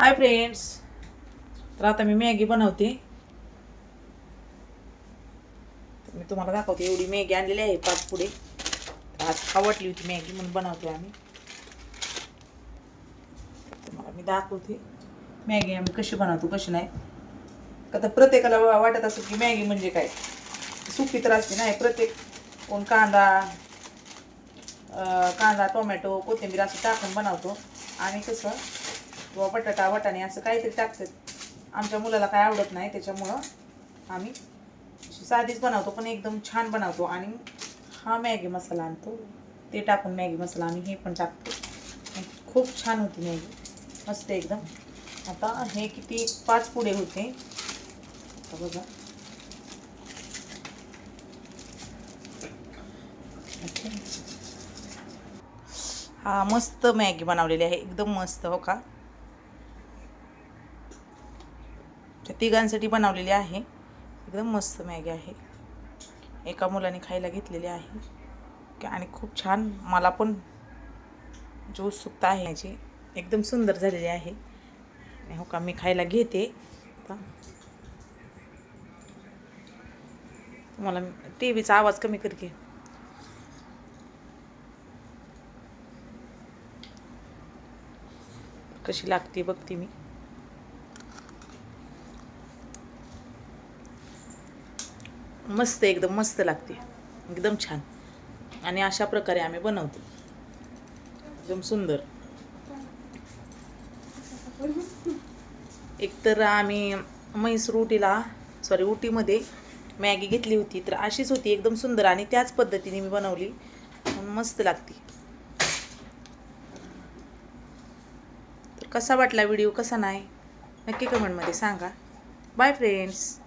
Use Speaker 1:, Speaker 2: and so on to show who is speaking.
Speaker 1: Hi friends. तर आता मी Maggi बनवते. मी तुम्हाला दाखवते. एवढी मॅगी आणलेली आहे 5 पुढे. आज आवडली होती मॅगी म्हणून बनवते आम्ही. तुम्हाला मी दाखवते मॅगी आम्ही कशी बनवतो कशी नाही. आता प्रत्येकाला वाटत असेल की मॅगी म्हणजे काय, सुकी तर असते नाही. प्रत्येक कोण कांदा टोमॅटो कोथिंबीर असं टाकून बनवतो. आणि कसं किंवा बटाटा वाटाणे असं काहीतरी टाकतात. आमच्या मुलाला काय आवडत नाही, त्याच्यामुळं आम्ही साधीच बनवतो, पण एकदम छान बनवतो. आणि हा मॅगी मसाला आणतो, ते टाकून मॅगी मसाला आम्ही हे पण टाकतो. खूप छान होती मॅगी, मस्त एकदम. आता हे किती 5 पुढे होते. आता बघा, हा मस्त मॅगी बनवलेली आहे, एकदम मस्त. हो का, त्या तिघांसाठी बनवलेली आहे. एकदम मस्त मॅगी आहे. एका मुलाने खायला घेतलेली आहे आणि खूप छान. मला पण जो उत्सुकता आहे याची, एकदम सुंदर झालेली आहे. हो का, मी खायला घेते. तुम्हाला टीव्हीचा आवाज कमी कर की. कशी लागते बघते मी. मस्त, एकदम मस्त लागते, एकदम छान. आणि अशा प्रकारे आम्ही बनवतो, एकदम सुंदर. एकतर आम्ही उटीमध्ये मॅगी घेतली होती, तर अशीच होती, एकदम सुंदर. आणि त्याच पद्धतीने मी बनवली, मस्त लागते. तर कसा वाटला व्हिडिओ, कसा नाही, नक्की कमेंटमध्ये सांगा. Bye friends.